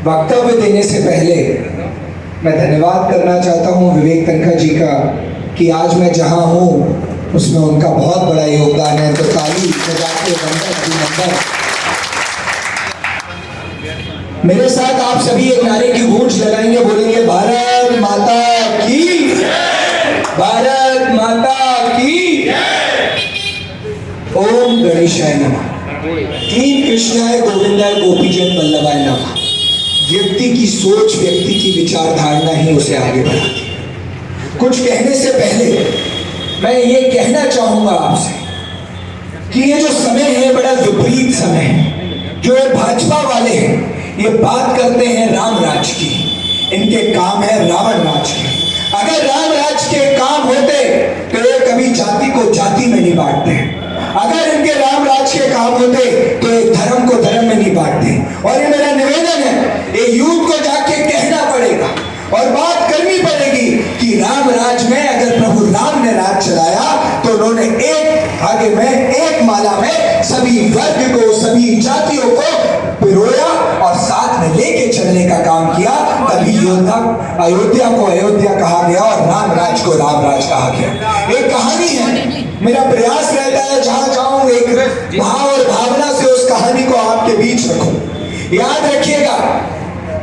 वक्तव्य देने से पहले मैं धन्यवाद करना चाहता हूं विवेक तनखा जी का कि आज मैं जहां हूं उसमें उनका बहुत बड़ा योगदान है। तो ताली बजाते वंदन अभिनंदन। मेरे साथ आप सभी एक नारे की गूंज लगाएंगे, बोलेंगे भारत माता की, भारत माता की। ओम गणेशाय नमः। तीन कृष्णाय गोविंदाय गोपीजन वल्लभाय नमः। व्यक्ति की सोच, व्यक्ति की विचारधारणा ही उसे आगे बढ़ाती है। कुछ कहने से पहले मैं ये कहना चाहूंगा आपसे कि ये जो समय है बड़ा विपरीत समय है। जो भाजपा वाले हैं ये बात करते हैं राम राज की, इनके काम है रावण राज के। अगर राम राज के काम होते तो ये कभी जाति को जाति में नहीं बांटते। अगर इनके राम राज के काम होते तो ये धर्म को धर्म में नहीं बांटते। और ये मेरा निवेदन है, ये यूथ को जाके कहना पड़ेगा और बात करनी पड़ेगी कि राम राज में अगर प्रभु राम ने राज चलाया तो उन्होंने एक धागे में, एक माला में सभी वर्ग को, सभी जातियों को पिरोया और साथ में लेके चलने का काम किया। तभी अयोध्या को अयोध्या कहा गया और राम राज को राम राज कहा गया। एक कहानी है, मेरा प्रयास रहता है जहां जाऊं एक भाव और भावना से उस कहानी को आपके बीच रखूं। याद रखिएगा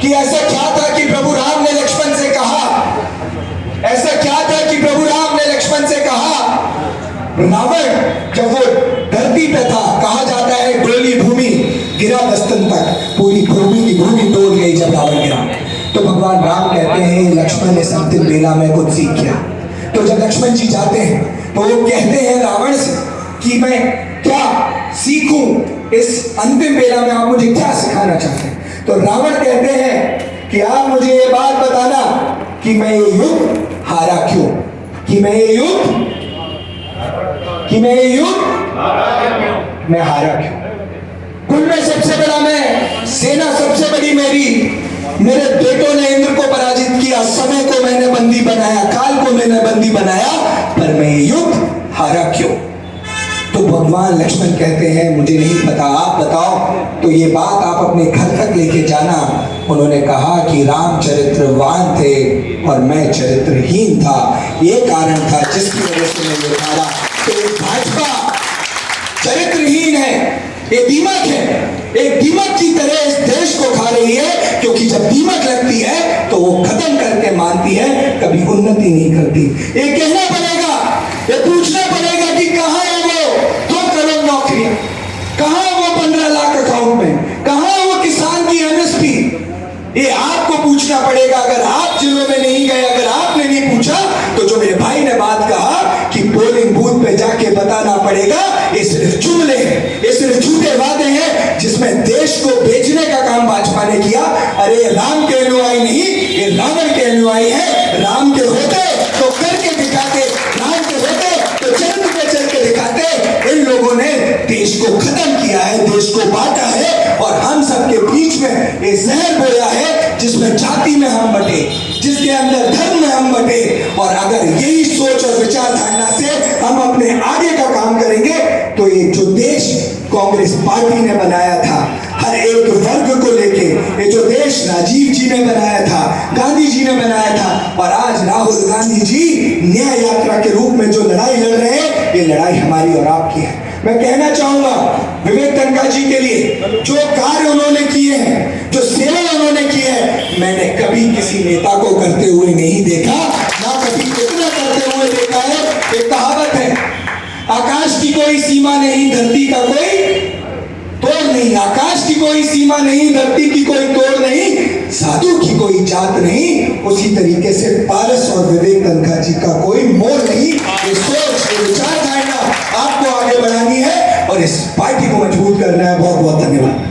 कि ऐसा क्या था कि प्रभु राम ने लक्ष्मण से कहा, ऐसा क्या था कि प्रभु राम ने लक्ष्मण से कहा, रावण जब वो धरती पे था, कहा जाता है डोली भूमि गिरा दस्तन तक, पूरी भूमि की भूमि डोल गई जब रावण गिरा। तो भगवान राम कहते हैं लक्ष्मण ने अंतिम बेला में कुछ सीख किया। तो जब लक्ष्मण जी जाते हैं तो वो कहते हैं रावण से कि मैं क्या सीखूं इस अंतिम बेला में, आप मुझे क्या सिखाना चाहते हैं। तो रावण कहते हैं कि आप मुझे ये बात बताना कि मैं ये युद्ध हारा क्यों, कि मैं ये युद्ध मैं हारा क्यों। कुल में सबसे बड़ा मैं, सेना सबसे बड़ी मेरी, मेरे बेटों ने इंद्र को पराजित किया, समय को मैंने बंदी बनाया, काल को मैंने बंदी बनाया, पर मैं ये युद्ध हारा क्यों। तो भगवान लक्ष्मण कहते हैं मुझे नहीं पता, आप बताओ। तो ये बात आप अपने घर तक लेके जाना। उन्होंने कहा कि राम चरित्रवान थे और मैं चरित्रहीन था, ये कारण था जिसकी वजह से मैं ये हारा। तो भाजपा चरित्रहीन है, ये दीमक है, एक दीमक की तरह इस देश को खा रही है, क्योंकि जब दीमक लगती है तो वो खत्म करके मानती है, कभी उन्नति नहीं करती। ये कहना पड़ेगा, ये पूछना पड़ेगा कि कहाँ है वो 2 करोड़ नौकरियां, कहाँ है वो 15 लाख अकाउंट में, कहाँ है वो किसान की एमएसपी। ये आपको पूछना पड़ेगा। अगर आप जिलों में नहीं गए, अगर आपने नहीं पूछा, तो जो मेरे भाई ने बात कहा कि पोलिंग बूथ पे जाके बताना पड़ेगा, ये सिर्फ जुमले हैं, ये सिर्फ झूठे वादे हैं जिसमें देश को बेचने का काम भाजपा ने किया। अरे राम के अनुयायी नहीं, ये रावण के अनुयायी है। राम के होते तो करके दिखाते, राम के होते तो चरित्र पे चल के दिखाते। इन लोगों ने देश को खत्म किया है, देश को बांटा है और हम सबके बीच में ये जहर बोया है जिसमें जाति में हम बटे, जिसके अंदर धर्म में हम बटे। और अगर यही सोच और विचारधारणा से हम अपने आगे का काम करेंगे तो ये जो देश कांग्रेस पार्टी ने बनाया था हर एक वर्ग को लेके, ये जो देश राजीव जी ने बनाया था, गांधी जी ने बनाया था, और आज राहुल गांधी जी न्याय यात्रा के रूप में जो लड़ाई लड़ रहे हैं, ये लड़ाई हमारी और आपकी है। मैं कहना चाहूंगा विवेक तनखा जी के लिए, जो कार्य उन्होंने किए हैं, जो सेवा उन्होंने की है, मैंने कभी किसी नेता को करते हुए नहीं देखा, ना कभी इतना करते हुए देखा है। एक कहावत है, आकाश की कोई सीमा नहीं, धरती का कोई तोड़ नहीं। आकाश की कोई सीमा नहीं, धरती की कोई तोड़ नहीं, साधु की कोई जात नहीं। उसी तरीके से पारस और विवेक तनखा जी का कोई मोल नहीं। ये सोच, ये विचारधारणा आपको आगे बढ़ानी है और इस पार्टी को मजबूत करना है। बहुत बहुत धन्यवाद।